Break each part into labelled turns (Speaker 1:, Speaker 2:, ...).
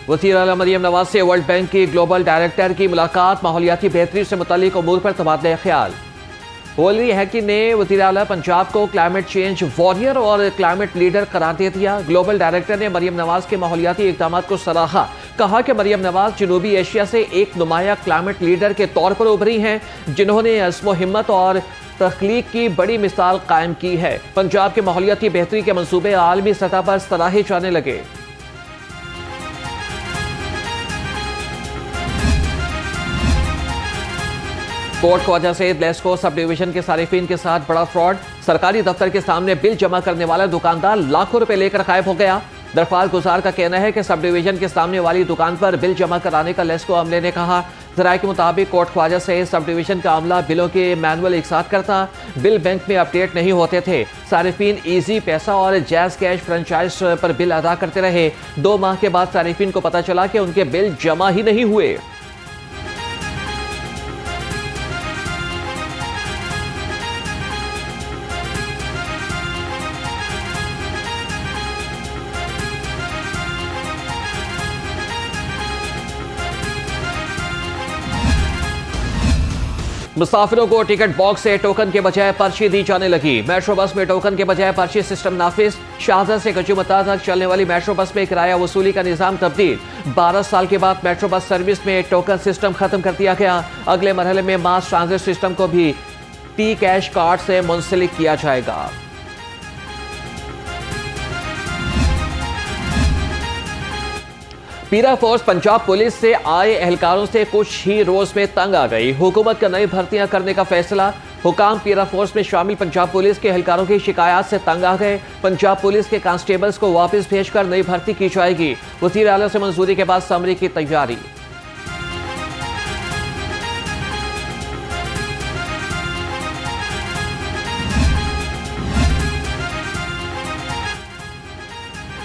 Speaker 1: वज़ीर आला मरियम नवाज से वर्ल्ड बैंक की ग्लोबल डायरेक्टर की मुलाकात, माहौलियाती बेहतरी से मुताल्लिक उमूर पर तबादला ख्याल। वली हैकी ने वज़ीर आला पंजाब को क्लाइमेट चेंज वॉरियर और क्लाइमेट लीडर करार दे दिया। ग्लोबल डायरेक्टर ने मरियम नवाज के माहौलियाती इक़दाम को सराहा। कहा कि मरियम नवाज जनूबी एशिया से एक नुमाया क्लाइमेट लीडर के तौर पर उभरी हैं, जिन्होंने अज़्म हिम्मत और तख्लीक की बड़ी मिसाल कायम की है। पंजाब के माहौलियाती बेहतरी के मंसूबे आलमी सतह पर सराहे जाने लगे। Court Khwaja Saeed LESCO sub division के सारिफीन के साथ बड़ा फ्रॉड। सरकारी दफ्तर के सामने बिल जमा करने वाला दुकानदार लाखों रुपए लेकर गायब हो गया। दरख्वास्त गुजार का कहना है कि सब डिवीजन के सामने वाली दुकान पर बिल जमा कराने का लेस्को अमले ने कहा। जराये के मुताबिक court Khwaja Saeed sub division का अमला बिलों के मैनुअल एक साथ करता। बिल बैंक में अपडेट नहीं होते थे। सारिफीन इजी पैसा और जैज कैश फ्रेंचाइज पर बिल अदा करते रहे। 2 माह के बाद सारिफीन को पता चला कि उनके बिल जमा ही नहीं हुए। मुसाफिरों को टिकट बॉक्स से टोकन के बजाय पर्ची दी जाने लगी। मेट्रो बस में टोकन के बजाय पर्ची सिस्टम नाफिज। शाहजहां से गजुमता तक चलने वाली मेट्रो बस में किराया वसूली का निजाम तब्दील। 12 साल के बाद मेट्रो बस सर्विस में टोकन सिस्टम खत्म कर दिया गया। अगले मरहले में मास ट्रांजिट सिस्टम को भी टी कैश कार्ड से मुंसलिक किया जाएगा। पीरा फोर्स पंजाब पुलिस से आए एहलकारों से कुछ ही रोज में तंग आ गई। हुकूमत का नई भर्तियां करने का फैसला। हुकाम पीरा फोर्स में शामिल पंजाब पुलिस के एहलकारों की शिकायत से तंग आ गए। पंजाब पुलिस के कांस्टेबल्स को वापस भेजकर नई भर्ती की जाएगी। वज़ीर आला से मंजूरी के बाद समरी की तैयारी।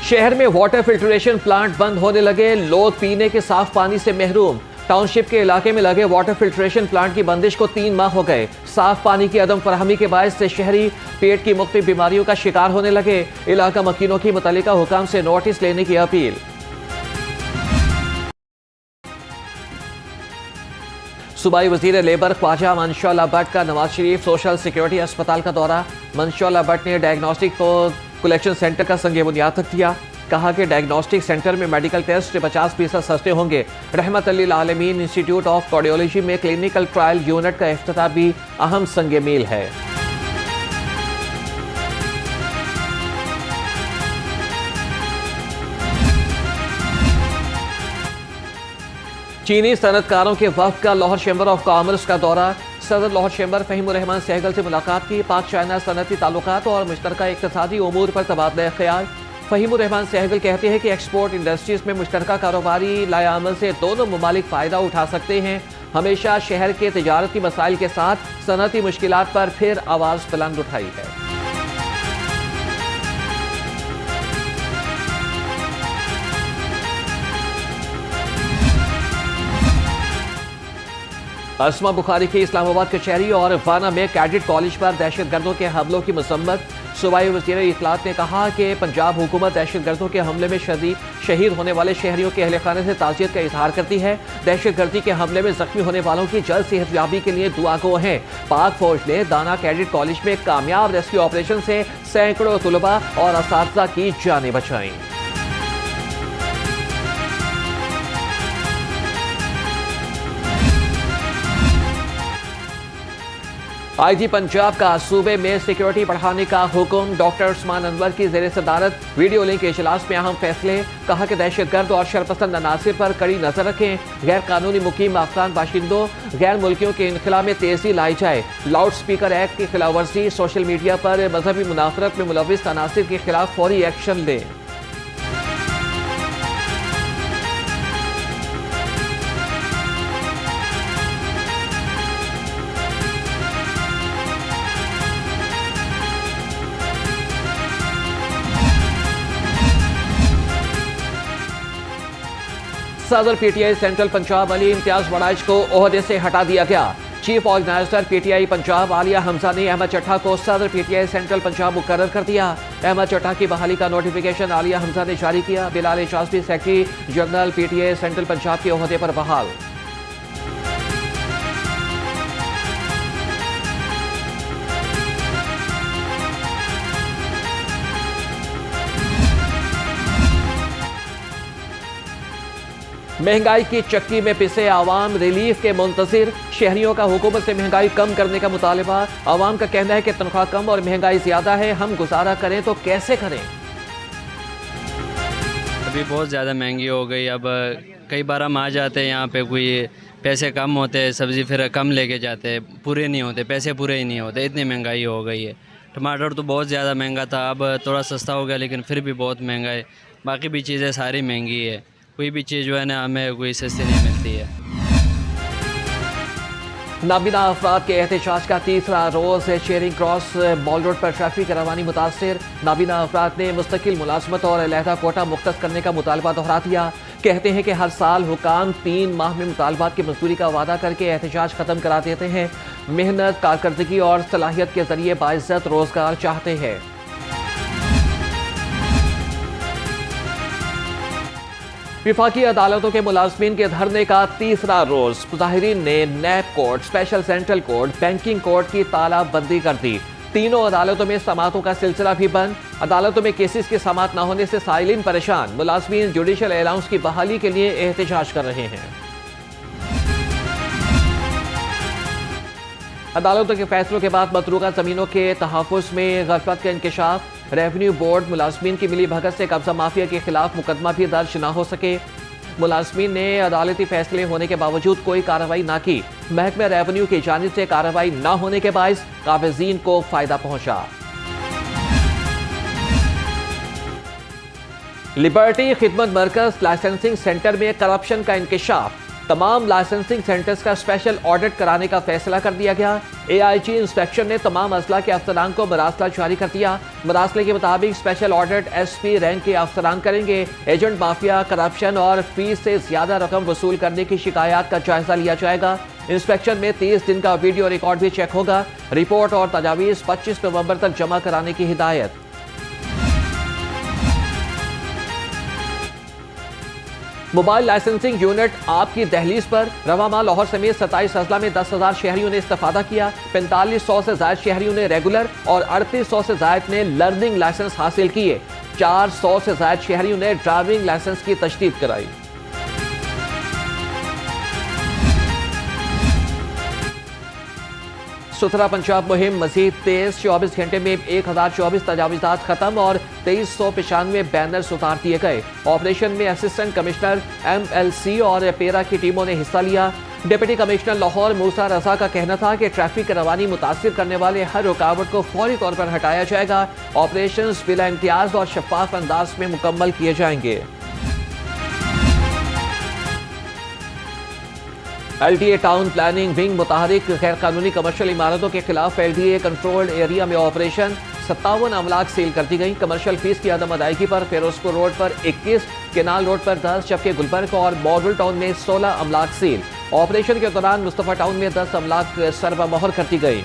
Speaker 1: शहर में वाटर फिल्ट्रेशन प्लांट बंद होने लगे। लोग पीने के साफ पानी से महरूम। टाउनशिप के इलाके में लगे वाटर फिल्ट्रेशन प्लांट की बंदिश को 3 माह हो गए। साफ पानी की अदम फराहमी के बायस से शहरी पेट की मुख्तलिफ बीमारियों का शिकार होने लगे। इलाका मकीनों की मुतल्लिका हुकाम से नोटिस लेने की अपील। सूबाई वजीर लेबर ख्वाजा मंशूर अल्लाह भट्ट का नवाज शरीफ सोशल सिक्योरिटी अस्पताल का दौरा। मंशूर अल्लाह भट्ट ने डायग्नोस्टिक कलेक्शन सेंटर का संगे बुनियाद तक दिया। कहा कि डायग्नोस्टिक सेंटर में मेडिकल टेस्ट 50% सस्ते होंगे। रहमत लिल आलमीन इंस्टीट्यूट ऑफ कार्डियोलॉजी में क्लिनिकल ट्रायल यूनिट का इफ्तिताह भी अहम संगे मील है। चीनी सनतकारों के वफ्द का लाहौर चैम्बर ऑफ कॉमर्स का दौरा। सदर लाहौर चैम्बर फहीमुर रहमान सहगल से मुलाकात की। पाक चाइना सनती ताल्लुकात और मुश्तरका इक़्तिसादी उमूर पर तबादला ख्याल। फहीमुर रहमान सहगल कहते हैं कि एक्सपोर्ट इंडस्ट्रीज में मुश्तरका कारोबारी लायामल से दोनों ममालिक फ़ायदा उठा सकते हैं। हमेशा शहर के तजारती मसाइल के साथ सनती मुश्किलात पर फिर आवाज़ बुलंद उठाई है। अस्मा बुखारी की इस्लामाबाद कचहरी और वाना में कैडेट कॉलेज पर दहशतगर्दों के हमलों की मसम्मत। सूबाई वज़ीर इत्तलात ने कहा कि पंजाब हुकूमत दहशतगर्दों के हमले में शहीद होने वाले शहरियों के अहले खाने से ताज़ियत का इजहार करती है। दहशतगर्दी के हमले में जख्मी होने वालों की जल्द सेहतयाबी के लिए दुआ गो हैं। पाक फौज ने दाना कैडेट कॉलेज में कामयाब रेस्क्यू ऑपरेशन से सैकड़ों तुलबा और असातिज़ा की जानें बचाईं। आईजी पंजाब का सूबे में सिक्योरिटी बढ़ाने का हुक्म। डॉक्टर उस्मान अनवर की जेर सदारत वीडियो लिंक इजलास में अहम फैसले। कहा कि दहशतगर्द और शरपसंद अनासिर पर कड़ी नजर रखें। गैर कानूनी मुकीम अफगान बाशिंदों गैर मुल्कियों के इनखला में तेजी लाई जाए। लाउड स्पीकर एक्ट की खिलाफ वर्जी। सोशल मीडिया पर मजहबी मुनाफरत में मुलविस अनासिर के खिलाफ फौरी एक्शन लें। सदर पीटीआई सेंट्रल पंजाब अली इम्तियाज वड़ाइच को ओहदे से हटा दिया गया। Chief organiser PTI Punjab Alia Hamza ने अहमद चट्टा को सदर पीटीआई सेंट्रल पंजाब मुकर्रर कर दिया। अहमद चट्टा की बहाली का नोटिफिकेशन आलिया हमजा ने जारी किया। Bilal Ejazi secretary general PTI central Punjab के ओहदे पर बहाल। महंगाई की चक्की में पिसे आवाम रिलीफ के मुंतजिर। शहरियों का हुकूमत से महंगाई कम करने का मुतालबा। आवाम का कहना है कि तनख्वाह कम और महंगाई ज्यादा है, हम गुजारा करें तो कैसे करें।
Speaker 2: अभी बहुत ज़्यादा महंगी हो गई। अब कई बार हम आ जाते हैं यहाँ पे, कोई पैसे कम होते हैं, सब्ज़ी फिर कम लेके जाते हैं, पूरे नहीं होते, पैसे पूरे ही नहीं होते, इतनी महंगाई हो गई है। टमाटर तो बहुत ज़्यादा महंगा था, अब थोड़ा सस्ता हो गया, लेकिन फिर भी बहुत महंगा है। बाकी भी चीज़ें सारी महंगी है, कोई भी चीज़ जो है ना हमें कोई सस्ती नहीं मिलती है।
Speaker 1: नाबीना अफराद के एहतजाज का तीसरा रोज शेयरिंग क्रॉस मॉल रोड पर ट्रैफिक रवानी मुतासर। नाबीना अफराद ने मुस्तकिल मुलाजमत और अलहदा कोटा मुख्तस करने का मुतालबा दोहरा दिया। कहते हैं कि हर साल हुकाम 3 माह में मुतालबात की मजदूरी का वादा करके एहतजाज खत्म करा देते हैं। मेहनत, कारकर्दगी और सलाहियत के जरिए बाइज्जत रोजगार चाहते हैं। विफाकी अदालतों के मुलाजमीन के धरने का तीसरा रोज। मुजाहिरीन ने NAB court, special central court, banking court की तालाबंदी कर दी। तीनों अदालतों में समातों का सिलसिला भी बंद। अदालतों में केसेस की समात न होने से साइलिन परेशान। मुलाजमीन जुडिशल अलाउंस की बहाली के लिए एहतजाज कर रहे हैं। अदालतों के फैसलों के बाद मतरूका जमीनों के तहफ़्फ़ुज़ में गफलत का इंकशाफ। रेवेन्यू बोर्ड मुलाजमीन की मिली भगत से कब्जा माफिया के खिलाफ मुकदमा भी दर्ज न हो सके। मुलाजमीन ने अदालती फैसले होने के बावजूद कोई कार्रवाई न की। महकमा रेवेन्यू की जानिब से कार्रवाई न होने के बायस काबिज़ीन को फायदा पहुंचा। लिबर्टी खिदमत मरकज लाइसेंसिंग सेंटर में करप्शन का इंकशाफ। तमाम लाइसेंसिंग सेंटर्स का स्पेशल ऑडिट कराने का फैसला कर दिया गया। AIG इंस्पेक्शन ने तमाम अजला के अफसरान को मरासला जारी कर दिया। मरासले के मुताबिक स्पेशल ऑडिट SP रैंक के अफसरान करेंगे। एजेंट माफिया, करप्शन और फीस से ज्यादा रकम वसूल करने की शिकायत का जायजा लिया जाएगा। इंस्पेक्शन में 30 दिन का वीडियो रिकॉर्ड भी चेक होगा। रिपोर्ट और तजावीज़ 25 नवंबर तक जमा कराने की हिदायत। मोबाइल लाइसेंसिंग यूनिट आपकी दहलीज पर। रवा माह लाहौर समेत 27 अजला में 10,000 शहरियों ने इस्तेफादा किया। 4500 से ज्यादा शहरियों ने रेगुलर और 3800 से ज्यादा ने लर्निंग लाइसेंस हासिल किए। 400 से ज्यादा शहरियों ने ड्राइविंग लाइसेंस की तजदीद कराई। सुथरा पंजाब मुहिम मजीद तेज। 24 घंटे में 1024 तजावीज़ात खत्म और 2395 बैनर्स उतार दिए गए। ऑपरेशन में असिस्टेंट कमिश्नर MLC और पेरा की टीमों ने हिस्सा लिया। डिप्टी कमिश्नर लाहौर मूसा रजा का कहना था कि ट्रैफिक रवानी मुतासिर करने वाले हर रुकावट को फौरी तौर पर हटाया जाएगा। ऑपरेशन बिला इम्तियाज और शफाफ अंदाज में मुकम्मल किए जाएंगे। LDA टाउन प्लानिंग विंग मुताहरिक गैर कानूनी कमर्शियल इमारतों के खिलाफ LDA कंट्रोल्ड एरिया में ऑपरेशन। 57 अमलाक सील कर दी गई। कमर्शियल फीस की अदम अदायगी पर फिरोजपुर रोड पर 21, केनाल रोड पर 10, जबकि गुलबर्ग और मॉडल टाउन में 16 अमलाक सील। ऑपरेशन के दौरान मुस्तफा टाउन में 10 अमलाक सरबा मोहर कर दी गई।